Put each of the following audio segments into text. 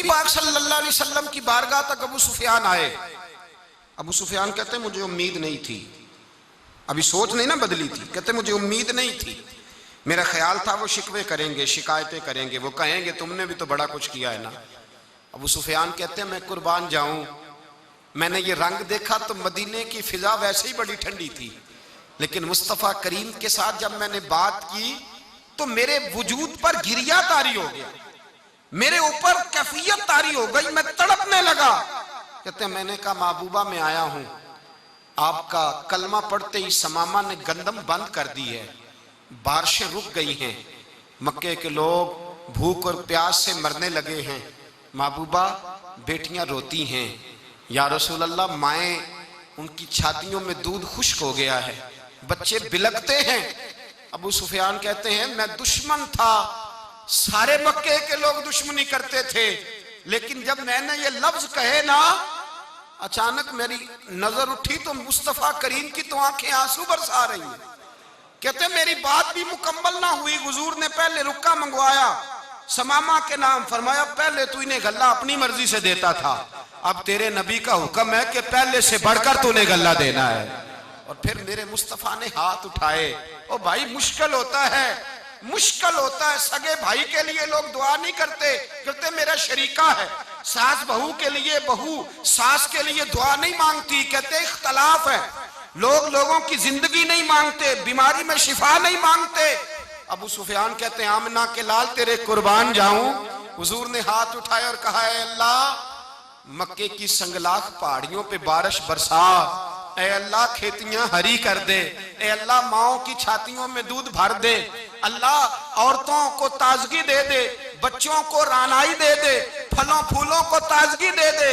पाक सल्लल्लाहु अलैहि वसल्लम की बारगाह तक अबू सुफियान आए। अबू सुफियान कहते मुझे उम्मीद नहीं थी, अभी सोच नहीं ना बदली थी, कहते मुझे उम्मीद नहीं थी, मेरा ख्याल था वो शिकवे करेंगे, शिकायतें करेंगे, वो कहेंगे तुमने भी तो बड़ा कुछ किया है ना। अबू सुफियान कहते हैं मैं कुर्बान जाऊं, मैंने ये रंग देखा तो मदीने की फिजा वैसे ही बड़ी ठंडी थी, लेकिन मुस्तफ़ा करीम के साथ जब मैंने बात की तो मेरे वजूद पर गिरिया तारी हो गया, मेरे ऊपर कैफियत तारी हो गई, मैं तड़पने लगा। कहते हैं मैंने कहा महबूबा मैं आया हूं, आपका कलमा पढ़ते ही समामा ने गंदम बंद कर दी है, बारिशें रुक गई हैं, मक्के के लोग भूख और प्यास से मरने लगे हैं, महबूबा बेटियां रोती हैं, या रसूल अल्लाह माएँ उनकी छातियों में दूध खुश्क हो गया है, बच्चे बिलकते हैं। अबू सुफियान कहते हैं मैं दुश्मन था, सारे मक्के के लोग दुश्मनी करते थे, लेकिन जब मैंने ये लफ्ज कहे ना, अचानक मेरी नजर उठी तो मुस्तफा करीम की तो आंखें आंसू बरसा रही हैं। कहते मेरी बात भी मुकम्मल ना हुई, हुजूर ने पहले रुक्का मंगवाया, समामा के नाम, फरमाया पहले तू इन्हें गल्ला अपनी मर्जी से देता था, अब तेरे नबी का हुक्म है कि पहले से बढ़कर तूने गल्ला देना है। और फिर मेरे मुस्तफा ने हाथ उठाए। ओ भाई मुश्किल होता है, मुश्किल होता है, सगे भाई के लिए लोग दुआ नहीं करते, कहते मेरा शरीका है, सास बहू के लिए बहू सास के लिए दुआ नहीं मांगती, कहते इख्तलाफ है, लोग लोगों की जिंदगी नहीं मांगते, बीमारी में शिफा नहीं मांगते। अबू सुफियान कहते हैं आमना के लाल तेरे कुर्बान जाऊं। हुजूर ने हाथ उठाए और कहा है अल्लाह मक्के की संगलाख पहाड़ियों पे बारिश बरसा, ए अल्लाह खेतियां हरी कर दे, ए अल्लाह माओं की छातियों में दूध भर दे, अल्लाह औरतों को ताजगी दे दे, बच्चों को रानाई दे दे, फलों फूलों को ताजगी दे दे।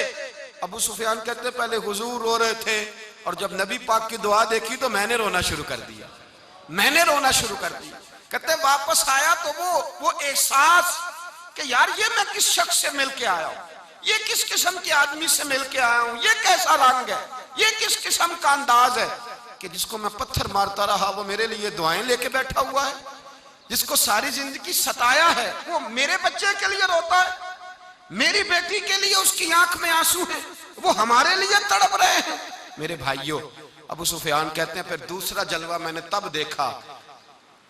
अबू सुफियान कहते पहले हुजूर रो रहे थे और जब नबी पाक की दुआ देखी तो मैंने रोना शुरू कर दिया, मैंने रोना शुरू कर दिया। कहते वापस आया तो वो एहसास कि यार ये मैं किस शख्स से मिल के आया हूं, ये किस किस्म के आदमी से मिल के आया हूं, ये कैसा रंग है, ये किस किस्म का अंदाज है कि जिसको मैं पत्थर मारता रहा वो मेरे लिए दुआएं लेके बैठा हुआ है, जिसको सारी जिंदगी सताया है वो मेरे बच्चे के लिए रोता है, मेरी बेटी के लिए उसकी आंख में आंसू है, वो हमारे लिए तड़प रहे हैं। मेरे भाइयों, अबू सुफियान कहते हैं फिर दूसरा जलवा मैंने तब देखा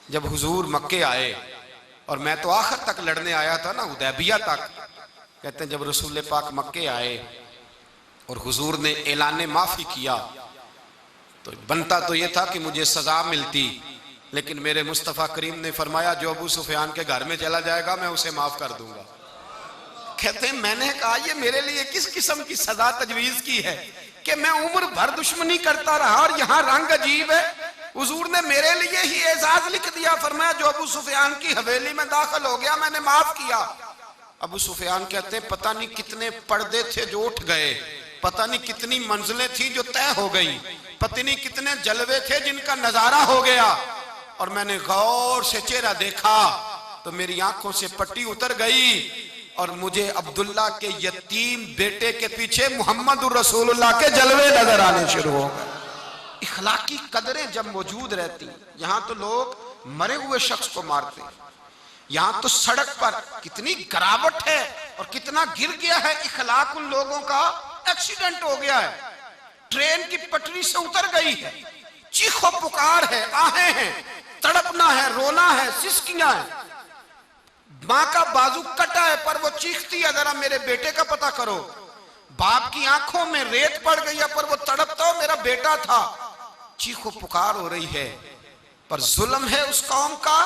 जब हुजूर मक्के आए, और मैं तो आखिर तक लड़ने आया था ना, हुदैबिया तक। कहते हैं जब रसूल पाक मक्के आए और हुजूर ने ऐलान माफी किया तो बनता तो ये था कि मुझे सजा मिलती, लेकिन मेरे मुस्तफ़ा करीम ने फरमाया जो अबू सुफियान के घर में चला जाएगा मैं उसे माफ कर दूंगा। कहते हैं मैंने कहा ये मेरे लिए किस किस्म की सजा तजवीज की है कि मैं उम्र भर दुश्मनी करता रहा और यहाँ रंग अजीब है। हुजूर ने मेरे लिए ही एजाज लिख दिया, फरमाया जो अबू सुफियान की हवेली में दाखिल हो गया मैंने माफ किया। अबू सुफियान कहते हैं पता नहीं कितने पर्दे थे जो उठ गए, पता नहीं कितनी मंजिलें थी जो तय हो गई, पता नहीं कितने जलवे थे जिनका नजारा हो गया, और मैंने गौर से चेहरा देखा तो मेरी आंखों से पट्टी उतर गई और मुझे अब्दुल्ला के यतीम बेटे के पीछे मोहम्मद रसूलुल्लाह के जलवे नजर आने शुरू हो गए। इखलाकी कदरें जब मौजूद रहती, यहाँ तो लोग मरे हुए शख्स को मारते, यहाँ तो सड़क पर कितनी गिरावट है और कितना गिर गया है इखलाक उन लोगों का, एक्सीडेंट हो गया है, ट्रेन की पटरी से उतर गई है, चीखो पुकार है, आहें हैं, तड़पना है, रोना है, सिसकियां है, मां का बाजू कटा है पर वो चीखती है जरा मेरे बेटे का पता करो, बाप की आंखों में रेत पड़ गई है पर वो तड़पता हो मेरा बेटा था, चीखो पुकार हो रही है। पर जुल्म है उस कौम का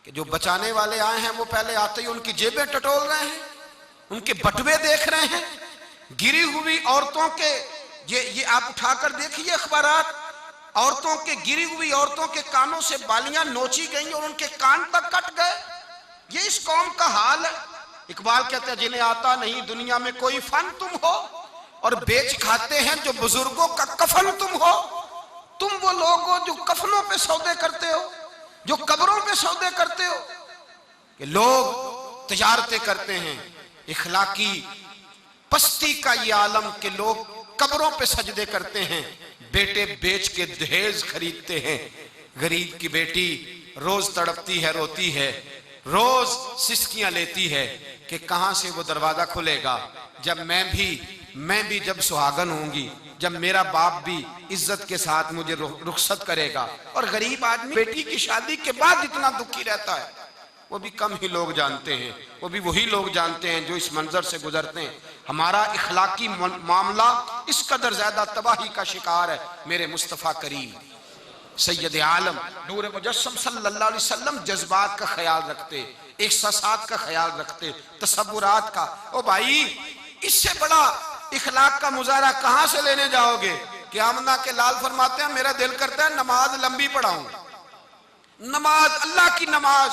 कि जो बचाने वाले आए हैं वो पहले आते ही उनकी जेबें टटोल रहे हैं, उनके बटुए देख रहे हैं, गिरी हुई औरतों के ये आप उठाकर देखिए अखबारात, औरतों के गिरी हुई औरतों के कानों से बालियां नोची गई और उनके कान तक कट गए। ये इस कौम का हाल है। इकबाल कहते हैं जिन्हें आता नहीं दुनिया में कोई फन तुम हो और बेच खाते हैं जो बुजुर्गों का कफन तुम हो। तुम वो लोग हो जो कफनों पे सौदे करते हो, जो कब्रों पे सौदे करते हो, कि लोग तिजारतें करते हैं। इखलाकी पस्ती का ये आलम के लोग कब्रों पे सजदे करते हैं, बेटे बेच के दहेज खरीदते हैं। गरीब की बेटी रोज तड़पती है, रोती है, रोज सिसकियां लेती है, कि कहां से वो दरवाजा खुलेगा जब मैं भी जब सुहागन होंगी, जब मेरा बाप भी इज्जत के साथ मुझे रुखसत करेगा। और गरीब आदमी बेटी की शादी के बाद इतना दुखी रहता है, वो भी कम ही लोग जानते हैं, वो भी वही लोग जानते हैं जो इस मंजर से गुजरते हैं। हमारा इखलाकी मामला इस कदर ज्यादा तबाही का शिकार है। मेरे मुस्तफ़ा करीम सैयद आलम नूर मुजस्सम सल्लल्लाहु अलैहि वसल्लम जज्बात का ख्याल रखते, एहसासात का ख्याल रखते, तसव्वुरात का। ओ भाई, इससे बड़ा इखलाक का मुजाहरा कहां से लेने जाओगे? कि आमना के लाल फरमाते हैं मेरा दिल करता है नमाज लंबी पढ़ाऊं, नमाज अल्लाह की नमाज,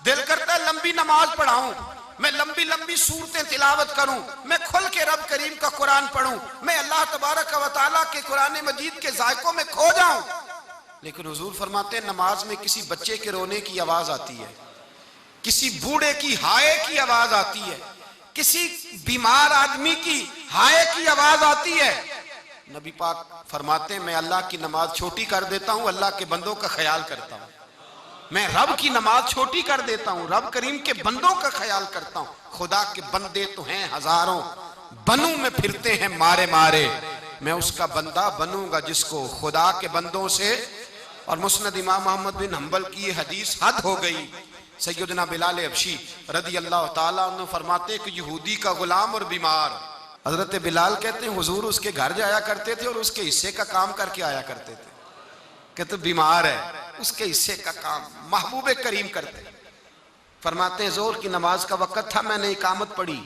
दिल करता है लंबी नमाज पढ़ाऊं, मैं लंबी लंबी सूरतें तिलावत करूं, मैं खुल के रब करीम का कुरान पढ़ूं, मैं अल्लाह तबारक व तआला के कुरान मजीद के जायकों में खो जाऊं। लेकिन हुजूर फरमाते हैं नमाज में किसी बच्चे के रोने की आवाज आती है, किसी बूढ़े की हाय की आवाज आती है, किसी बीमार आदमी की हाय की आवाज आती है। नबी पाक फरमाते हैं मैं अल्लाह की नमाज छोटी कर देता हूं, अल्लाह के बंदों का ख्याल करता हूं। मैं रब की नमाज छोटी कर देता हूं, रब करीम के बंदों का ख्याल करता हूं। खुदा के बंदे तो हैं हजारों, बनू में फिरते हैं मारे मारे, मैं उसका बंदा बनूंगा जिसको खुदा के बंदों से। और मुस्नद इमाम मोहम्मद बिन हंबल की ये हदीस हद हो गई। सैयदना बिलाल हबशी रदी अल्लाह ताला अन्हु फरमाते कि यहूदी का गुलाम और बीमार, हजरत बिलाल कहते हैं हुजूर उसके घर जाया करते थे और उसके हिस्से का काम करके आया करते थे। कहते बीमार है, उसके हिस्से का काम महबूब करीम करते। फरमाते हैं जोर की नमाज का वक्त था, मैंने इकामत पढ़ी,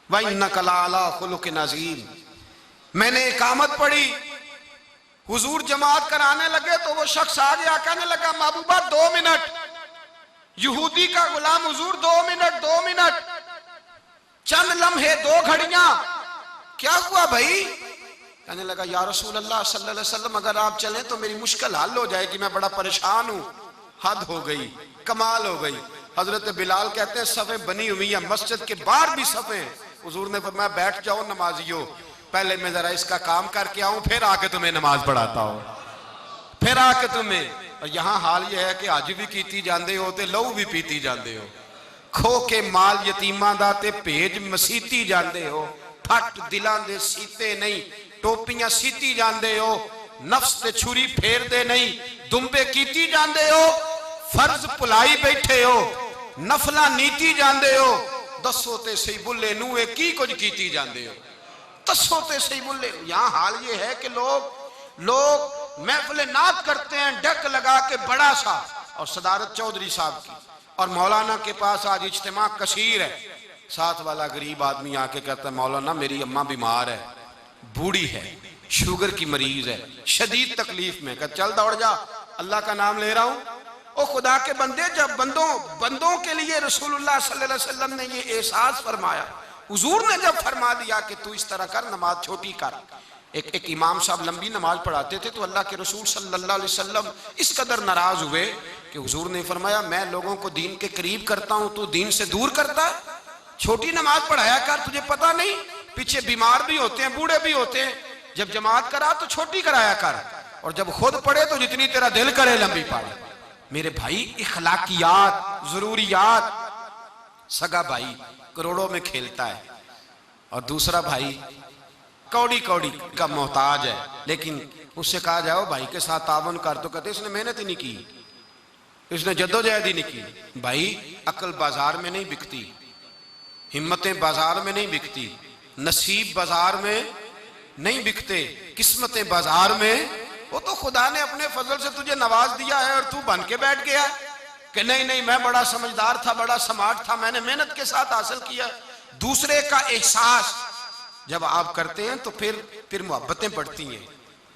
व इन्नका लअला खुलुक़िन अज़ीम, मैंने इकामत पढ़ी, हुजूर जमात कराने लगे तो वो शख्स आ गया, कहने लगा महबूबा 2 मिनट, यहूदी का गुलाम हुजूर 2 मिनट 2 मिनट, चंद लम्हे 2 घड़ियां, क्या हुआ भाई? कहने लगा या रसूल अल्लाह सल्लल्लाहु अलैहि वसल्लम अगर आप चलें तो मेरी मुश्किल हल हो जाएगी, मैं बड़ा परेशान हूं। हद हो गई, कमाल हो गई। हजरत बिलाल कहते हैं सफ़े बनी हुई है, मस्जिद के बाहर भी सफ़े। हुजूर ने फरमाया बैठ जाओ नमाजियों, पहले मैं जरा इसका काम करके आऊं, फिर आके तुम्हें नमाज पढ़ाता हूं, फिर आके तुम्हें। और यहाँ हाल यह है कि अज भी कीती जाते हो तो लहू भी पीती जाते हो, खो के माल यतीमां दा ते भेज मसीती जाते हो, फट दिलां दे सीते नहीं टोपियां सीती जाते हो, नफ्स ते छुरी फेर दे नहीं दुंबे कीती जाते हो, फर्ज भुलाई बैठे हो, नफला नीती जाते हो, दसो ते सही बुल्ले नूए की कुछ कीती जाते हो, दसो ते सही बुल्ले। यहाँ हाल ये है कि लोग महफिल नात करते हैं डक लगा के बड़ा सा, और सदारत चौधरी साहब की और मौलाना के पास आज इज्तिमा कसीर है, साथ वाला गरीब आदमी आके कहता है मौलाना मेरी अम्मा बीमार है, बूढ़ी है, शुगर की मरीज है, शदीद तकलीफ में। कहता चल दौड़ जा, अल्लाह का नाम ले रहा हूं। ओ खुदा के बंदे, जब बंदों के लिए रसूलुल्लाह सल्लल्लाहु अलैहि वसल्लम ने ये एहसास फरमाया, हुजूर ने जब फरमा दिया कि तू इस तरह कर, नमाज छोटी कर। एक इमाम साहब लंबी नमाज पढ़ाते थे तो अल्लाह के रसूल सल्लल्लाहु अलैहि वसल्लम इस कदर नाराज हुए कि हुजूर ने फरमाया मैं लोगों को दीन के करीब करता हूं, तू दीन से दूर करता है, छोटी नमाज पढ़ाया कर, तुझे पता नहीं पीछे बीमार भी होते हैं, बूढ़े भी होते हैं, जब जमात करा तो छोटी कराया कर, और जब खुद पढ़े तो जितनी तेरा दिल करे लंबी पढ़े। मेरे भाई इखलाकियात, जरूरियात, सगा भाई करोड़ों में खेलता है और दूसरा भाई कौड़ी कौड़ी का मोहताज है, लेकिन उससे कहा जाओ भाई के साथ तावन कर तो कहते इसने मेहनत ही नहीं की, इसने जद्दोजहद ही नहीं की। भाई अकल बाजार में नहीं बिकती, हिम्मतें बाजार में नहीं बिकती, नसीब बाजार में नहीं बिकते, किस्मतें बाजार में। वो तो खुदा ने अपने फजल से तुझे नवाज दिया है और तू बन के बैठ गया कि नहीं मैं बड़ा समझदार था, बड़ा स्मार्ट था, मैंने मेहनत के साथ हासिल किया। दूसरे का एहसास जब आप करते हैं तो फिर मोहब्बतें बढ़ती हैं,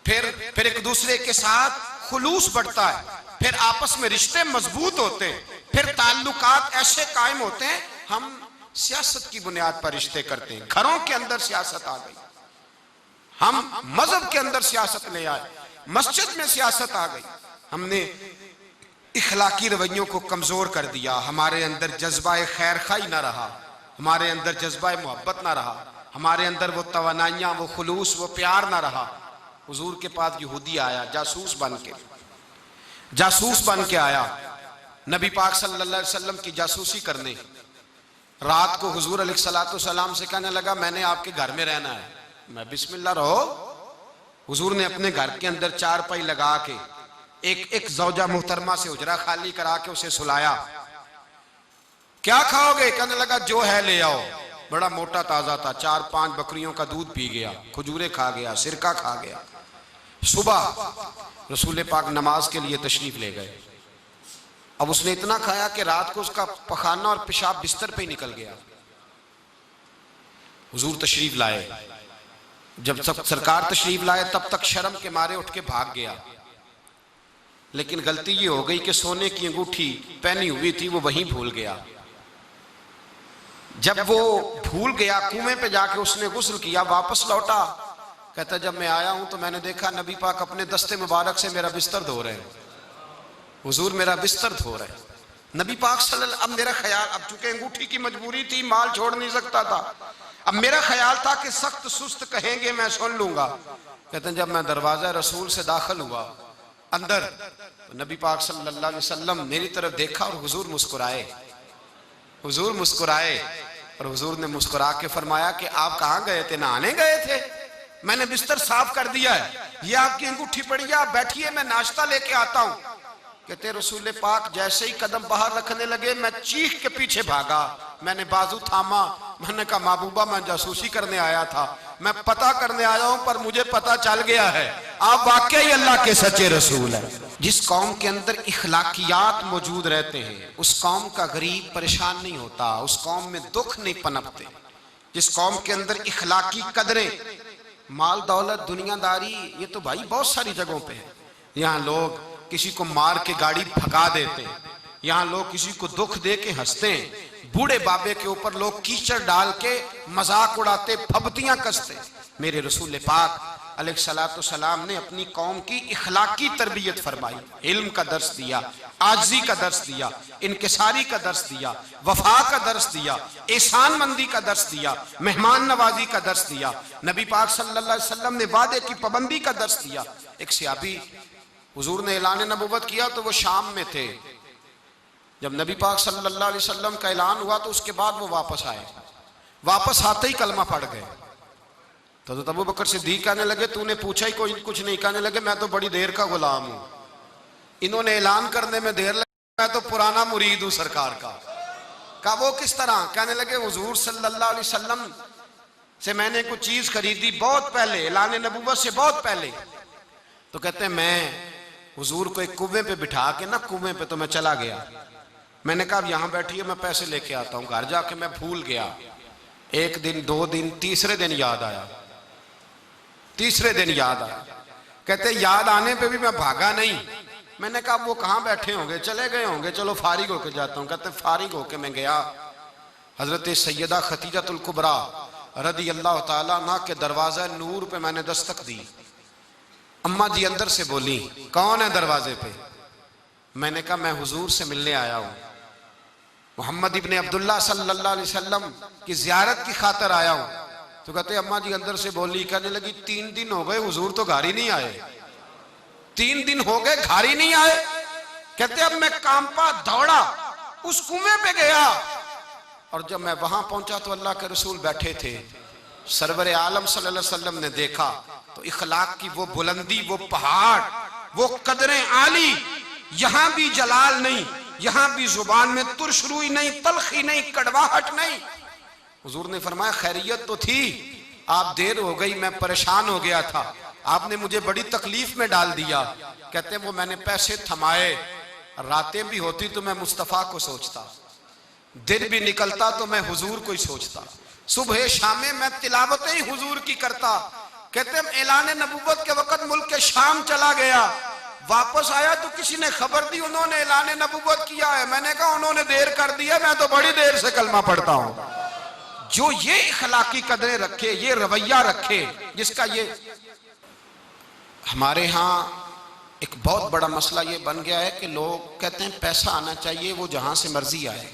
फिर एक दूसरे के साथ खुलूस बढ़ता है, फिर आपस में रिश्ते मजबूत होते हैं, फिर ताल्लुकात ऐसे कायम होते हैं। हम सियासत की बुनियाद पर रिश्ते करते हैं, घरों के अंदर सियासत आ गई, हम मजहब के अंदर सियासत ले आए, मस्जिद में सियासत आ गई, हमने इखलाकी रवैयों को कमजोर कर दिया, हमारे अंदर जज्बा खैर खाई ना रहा, हमारे अंदर जज्बा मोहब्बत ना रहा, हमारे अंदर वो तवानाइयां, वो खुलूस, वो प्यार ना रहा। हुजूर के पास यहूदी आया जासूस बन के आया, नबी पाक सल्लल्लाहु अलैहि वसल्लम की जासूसी करने। रात को हुजूर अलैहिस्सलाम से कहने लगा मैंने आपके घर में रहना है। मैं बिस्मिल्लाह रहो। हुजूर ने अपने घर के अंदर चारपाई लगा के एक एक जौजा मुहतरमा से उजरा खाली करा के उसे सुलाया। क्या खाओगे? कहने लगा जो है ले आओ। बड़ा मोटा ताजा था, 4-5 बकरियों का दूध पी गया, खजूरे खा गया, सिरका खा गया। सुबह रसूल पाक नमाज के लिए तशरीफ ले गए। अब उसने इतना खाया कि रात को उसका पखाना और पेशाब बिस्तर पे ही निकल गया। हुजूर तशरीफ लाए। जब सरकार तशरीफ लाए तब तक शर्म के मारे उठ के भाग गया। लेकिन गलती ये हो गई कि सोने की अंगूठी पहनी हुई थी वो वहीं भूल गया। जब वो भूल गया कुएं पे जाके उसने गुस्ल किया, वापस लौटा। कहता जब मैं आया हूं तो मैंने देखा नबी पाक अपने दस्ते मुबारक से मेरा बिस्तर धो रहे हैं। हुजूर मेरा बिस्तर धो रहे हैं। नबी पाक सल्लल्लाहु, अब मेरा ख्याल, अब चूंकि अंगूठी की मजबूरी थी, माल छोड़ नहीं सकता था, अब मेरा ख्याल था कि सख्त सुस्त कहेंगे मैं सुन लूंगा। कहते हैं जब मैं दरवाजा रसूल से दाखिल हुआ अंदर तो नबी पाक सल्लल्लाहु अलैहि वसल्लम मेरी तरफ देखा और हुजूर मुस्कुराए। हुजूर मुस्कुराए और हुजूर ने मुस्कुरा के फरमाया कि आप कहाँ गए थे? नहाने गए थे? मैंने बिस्तर साफ कर दिया है, ये आपकी अंगूठी पड़ी है, आप बैठिए मैं नाश्ता लेके आता हूँ। कहते रसूल पाक जैसे ही कदम बाहर रखने लगे मैं चीख के पीछे भागा। मैंने बाजू थामा, मैंने कहा महबूबा मैं जासूसी करने आया था, मैं पता करने आया हूं पर मुझे पता चल गया है आप वाकई अल्लाह के सच्चे रसूल हैं। जिस कौम के अंदर इखलाकियात मौजूद रहते हैं उस कौम का गरीब परेशान नहीं होता, उस कौम में दुख नहीं पनपते। जिस कौम के अंदर इखलाकी कदरें, माल दौलत दुनियादारी, ये तो भाई बहुत सारी जगहों पे है। यहाँ लोग किसी को मार के गाड़ी भगा देते हैं, यहाँ लोग किसी को दुख दे के हंसते हैं, बूढ़े बाबे के ऊपर लोग कीचड़ डाल के मजाक उड़ाते, फबतियां कसते। मेरे रसूल पाक अलैहिस्सलाम ने अपनी कौम की इखलाकी तरबियत फरमाई, इल्म का दर्स दिया, आजी का दर्स दिया, इनकिसारी का दर्स दिया, वफा का दर्स दिया, एहसान मंदी का दर्स दिया, मेहमान नवाजी का दर्स दिया। नबी पाक सल्लल्लाहु अलैहि वसल्लम ने वादे की पाबंदी का दर्स दिया। एक सहाबी, हुजूर ने ऐलान नबुव्वत किया तो वो शाम में थे। जब नबी पाक सल्लल्लाहु अलैहि वसल्लम का ऐलान हुआ तो उसके बाद वो वापस आए। वापस आते ही कलमा पढ़ गए। तो अबू बकर सिद्दीक कहने लगे तूने पूछा ही कोई कुछ नहीं। कहने लगे मैं तो बड़ी देर का गुलाम हूं, इन्होंने ऐलान करने में देर लगी, मैं तो पुराना मुरीद हूं सरकार का। कहा वो किस तरह? कहने लगे हुजूर सल्लल्लाहु अलैहि वसल्लम से मैंने कुछ चीज खरीदी बहुत पहले, ऐलान नबुव्वत से बहुत पहले। तो कहते हैं मैं हुजूर को एक कुएं पे बिठा के ना, कुएं पे तो मैं चला गया। मैंने कहा अब यहां बैठिए मैं पैसे लेके आता हूं। घर जाके मैं भूल गया। एक दिन, 2 दिन, तीसरे दिन याद आया, तीसरे दिन याद आया। कहते याद आने पे भी मैं भागा नहीं। मैंने कहा वो कहाँ बैठे होंगे, चले गए होंगे, चलो फारिग होके जाता हूँ। कहते फारिग होके मैं गया। हजरत सैयदा खतीजतुल कुबरा रदी अल्लाह ताला अन्हा के दरवाजा नूर पे मैंने दस्तक दी। अम्मा जी अंदर से बोली कौन है दरवाजे पे? मैंने कहा मैं हुजूर से मिलने आया हूँ, मोहम्मद इब्ने अब्दुल्ला सल्लल्लाहु अलैहि वसल्लम की जियारत की खातर आया हूँ। तो कहते अम्मा जी अंदर से बोली, कहने लगी 3 दिन हो गए हुजूर तो घर ही नहीं आए। 3 दिन हो गए घर ही नहीं आए। कहते अब मैं कांपा दौड़ा उस कुएं पे गया और जब मैं वहां पहुंचा तो अल्लाह के रसूल बैठे थे। सरवर आलम सल्लल्लाहु अलैहि वसल्लम ने देखा तो इखलाक की वो बुलंदी, वो पहाड़, वो कदरें आली, यहां भी जलाल नहीं, यहां भी जुबान में तुरशरुई नहीं, तलखी नहीं, कड़वाहट नहीं। हुजूर ने फरमाया खैरियत तो थी, आप देर हो गई, मैं परेशान हो गया था, आपने मुझे बड़ी तकलीफ में डाल दिया। कहते वो मैंने पैसे थमाए, रातें भी होती तो मैं मुस्तफ़ा को सोचता, दिन भी निकलता तो मैं हुजूर को ही सोचता, सुबह शामें मैं तिलावतें ही हुजूर की करता। कहते ऐलान नबुव्वत के वक्त मुल्क के शाम चला गया, वापस आया तो किसी ने खबर दी उन्होंने ऐलान नबुव्वत किया है। मैंने कहा उन्होंने देर कर दिया, मैं तो बड़ी देर से कलमा पढ़ता हूं। जो ये इखलाकी कदरें रखे, ये रवैया रखे, जिसका ये हमारे यहाँ एक बहुत बड़ा मसला ये बन गया है कि लोग कहते हैं पैसा आना चाहिए, वो जहां से मर्जी आए।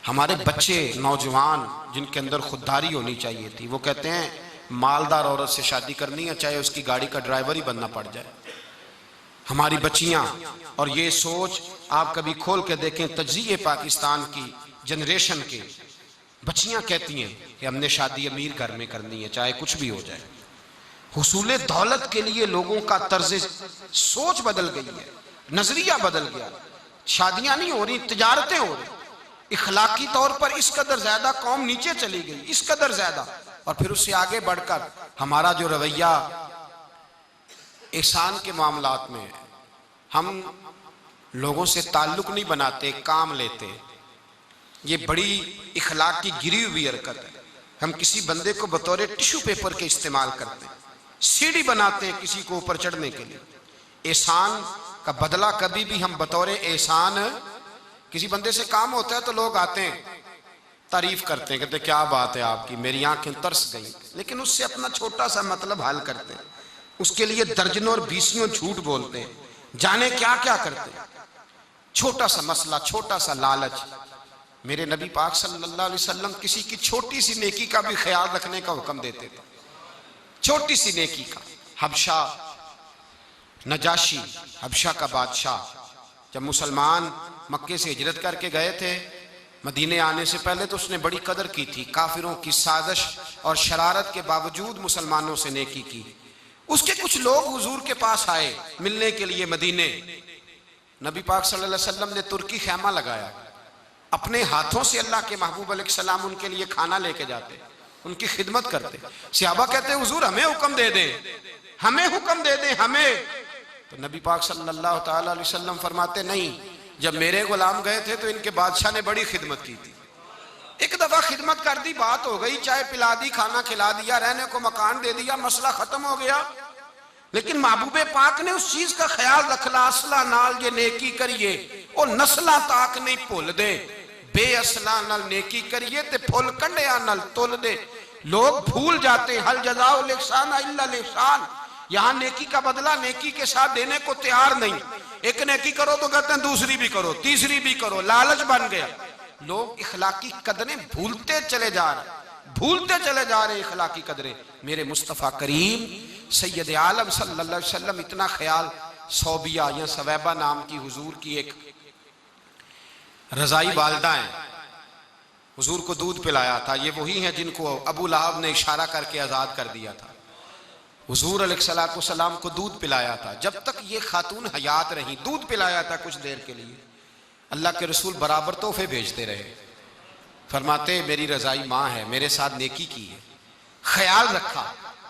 हमारे बच्चे नौजवान जिनके अंदर खुददारी होनी चाहिए थी, वो कहते हैं मालदार औरत से शादी करनी है चाहे उसकी गाड़ी का ड्राइवर ही बनना पड़ जाए। हमारी बच्चियां, और ये सोच आप कभी खोल के देखें तज्ज़िये पाकिस्तान की, जनरेशन के बच्चियां कहती हैं कि हमने शादी अमीर घर में करनी है, चाहे कुछ भी हो जाए। हुसूल दौलत के लिए लोगों का तर्ज सोच बदल गई है, नजरिया बदल गया। शादियां नहीं हो रही, तिजारतें हो रही। इखलाकी तौर पर इस कदर ज्यादा कौम नीचे चली गई, इस कदर ज्यादा। और फिर उससे आगे बढ़कर हमारा जो रवैया एहसान के मामलात में, हम लोगों से ताल्लुक नहीं बनाते, काम लेते। ये बड़ी इखलाक की गिरी हुई हरकत है। हम किसी बंदे को बतौर टिश्यू पेपर के इस्तेमाल करते हैं, सीढ़ी बनाते हैं किसी को ऊपर चढ़ने के लिए। एहसान का बदला कभी भी हम बतौर एहसान, किसी बंदे से काम होता है तो लोग आते हैं, तारीफ करते हैं, कहते क्या बात है आपकी, मेरी आंखें तरस गई। लेकिन उससे अपना छोटा सा मतलब हल करते हैं, उसके लिए दर्जनों और बीसियों झूठ बोलते हैं, जाने क्या क्या करते हैं। छोटा सा मसला, छोटा सा लालच। मेरे नबी पाक सल्लल्लाहु अलैहि वसल्लम किसी की छोटी सी नेकी का भी ख्याल रखने का हुक्म देते थे, छोटी सी नेकी का। हबशा नजाशी, हबशा का बादशाह, जब मुसलमान मक्के से हिजरत करके गए थे, मदीने आने से पहले तो उसने बड़ी कदर की थी। काफिरों की साजिश और शरारत के बावजूद मुसलमानों से नेकी की। उसके कुछ लोग हुजूर के पास आए मिलने के लिए मदीने। नबी पाक सल्लल्लाहु अलैहि वसल्लम ने तुर्की खैमा लगाया, अपने हाथों से अल्लाह के महबूब अलैहिस्सलाम उनके लिए खाना लेके जाते, उनकी खिदमत करते। सहाबा कहते हुजूर हमें हुक्म दे दें, हमें हुक्म दे दें, हमें। तो नबी पाक सल्लल्लाहु ताला अलैहि वसल्लम फरमाते नहीं, जब मेरे गुलाम गए थे तो इनके बादशाह ने बड़ी खिदमत की थी। एक दफा खिदमत कर दी, बात हो गई, चाय पिला दी, खाना खिला दिया, रहने को मकान दे दिया, मसला खत्म हो गया। लेकिन महबूबे पाक ने उस चीज का ख्याल रखला, असला नाल ये नेकी करिए और नस्ला ताक नहीं भुल दे, बेअसला नाल नेकी करिए ते फुल कंडिया नाल तुल दे। लोग भूल जाते, हल जज़ाउल इहसान इल्ला इहसान। यहाँ नेकी का बदला नेकी के साथ देने को तैयार नहीं। एक नेकी करो तो कहते हैं दूसरी भी करो, तीसरी भी करो, लालच बन गया। लोग इखलाकी कदरें भूलते चले जा रहे, भूलते चले जा रहे इखलाकी कदरें। मेरे मुस्तफ़ा करीम सैयद आलम सल्लल्लाहु अलैहि वसल्लम इतना ख्याल, सौबिया या सवैबा नाम की हुजूर की एक रजाई वालदा है, हुजूर को दूध पिलाया था। ये वही हैं जिनको अबू लहब ने इशारा करके आजाद कर दिया था। हुजूर अलैहिस्सलातु वस्सलाम को दूध पिलाया था, जब तक ये खातून हयात रही दूध पिलाया था कुछ देर के लिए। अल्लाह के रसूल बराबर तोहफे भेजते रहे, फरमाते मेरी रजाई माँ है, मेरे साथ नेकी की है, ख्याल रखा,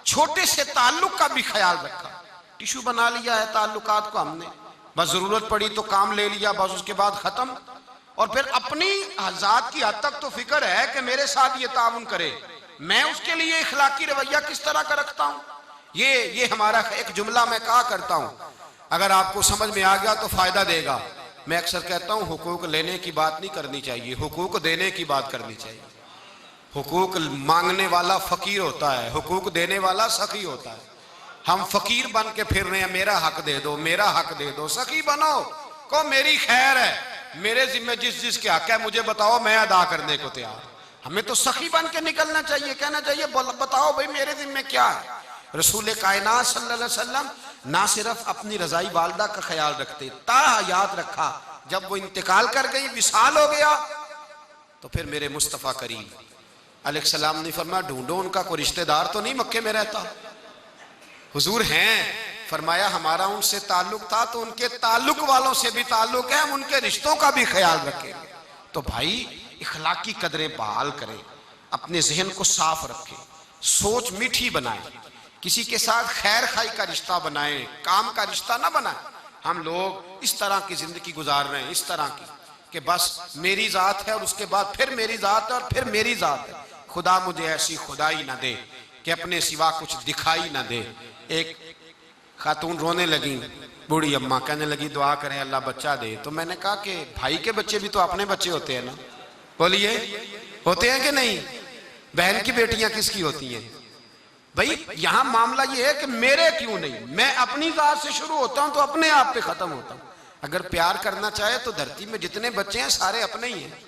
छोटे से ताल्लुक का भी ख्याल रखा। टिश्यू बना लिया है ताल्लुकात को हमने, बस जरूरत पड़ी तो काम ले लिया, बस उसके बाद खत्म। और फिर अपनी आजाद की हद तक तो फिक्र है कि मेरे साथ ये ताउन करे, मैं उसके लिए इखलाकी रवैया किस तरह का रखता हूँ। ये हमारा एक जुमला मैं कहा करता हूँ, अगर आपको समझ में आ गया तो फायदा देगा। मैं अक्सर कहता हूँ हुकूक लेने की बात नहीं करनी चाहिए, हुकूक देने की बात करनी चाहिए। हुकूक मांगने वाला फकीर होता है, हुकूक देने वाला सखी होता है। हम फकीर बन के फिर रहे हैं, मेरा हक दे दो, मेरा हक दे दो। सखी बनो, को मेरी खैर है, मेरे जिम्मे जिस जिसके हक है मुझे बताओ, मैं अदा करने को तैयार। हमें तो सखी बन के निकलना चाहिए, कहना चाहिए बताओ भाई मेरे जिम्मे क्या है। रसूल कायनात सल्लल्लाहु अलैहि वसल्लम ना सिर्फ अपनी रजाई वालदा का ख्याल रखते, याद रखा जब वो इंतकाल कर गई, विसाल हो गया, तो फिर मेरे मुस्तफ़ा करीम अलैहिस्सलाम ने फरमाया ढूंढो उनका कोई रिश्तेदार तो नहीं मक्के में रहता। हुजूर हैं, फरमाया हमारा उनसे ताल्लुक था तो उनके ताल्लुक वालों से भी ताल्लुक है, हम उनके रिश्तों का भी ख्याल रखेंगे। तो भाई इखलाकी कदरें बहाल करें, अपने जहन को साफ रखें, सोच मीठी बनाएं, किसी के साथ खैर खाई का रिश्ता बनाएं, काम का रिश्ता ना बनाएं। हम लोग इस तरह की जिंदगी गुजार रहे हैं, इस तरह की कि बस मेरी जात है और उसके बाद फिर मेरी जात है और फिर मेरी जात है। खुदा मुझे ऐसी खुदाई ना दे कि अपने सिवा कुछ दिखाई ना दे। एक खातून रोने लगी, बूढ़ी अम्मा कहने लगी दुआ करें अल्लाह बच्चा दे। तो मैंने कहा कि भाई के बच्चे भी तो अपने बच्चे होते हैं ना, बोलिए होते हैं कि नहीं? बहन की बेटियां किसकी होती हैं? भाई यहां मामला ये है कि मेरे क्यों नहीं, मैं अपनी जात से शुरू होता हूं तो अपने आप पे खत्म होता हूं। अगर प्यार करना चाहे तो धरती में जितने बच्चे हैं सारे अपने ही हैं।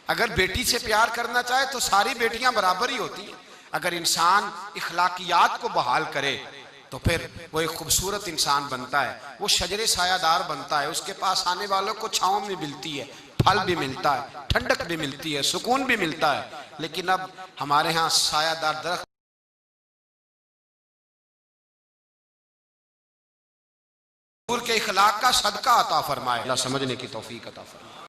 अगर बेटी से प्यार करना चाहे तो सारी बेटियां बराबर ही होती हैं। अगर इंसान इखलाकियात को बहाल करे तो फिर वो एक खूबसूरत इंसान बनता है, वो शजरे सायादार बनता है, उसके पास आने वालों को छांव में मिलती है, फल भी मिलता है, ठंडक भी मिलती है, सुकून भी मिलता है। लेकिन अब हमारे यहाँ सायादार दरख्त के इखलाक का सदका अता फरमाए, अल्लाह समझने की तौफीक अता फरमाए।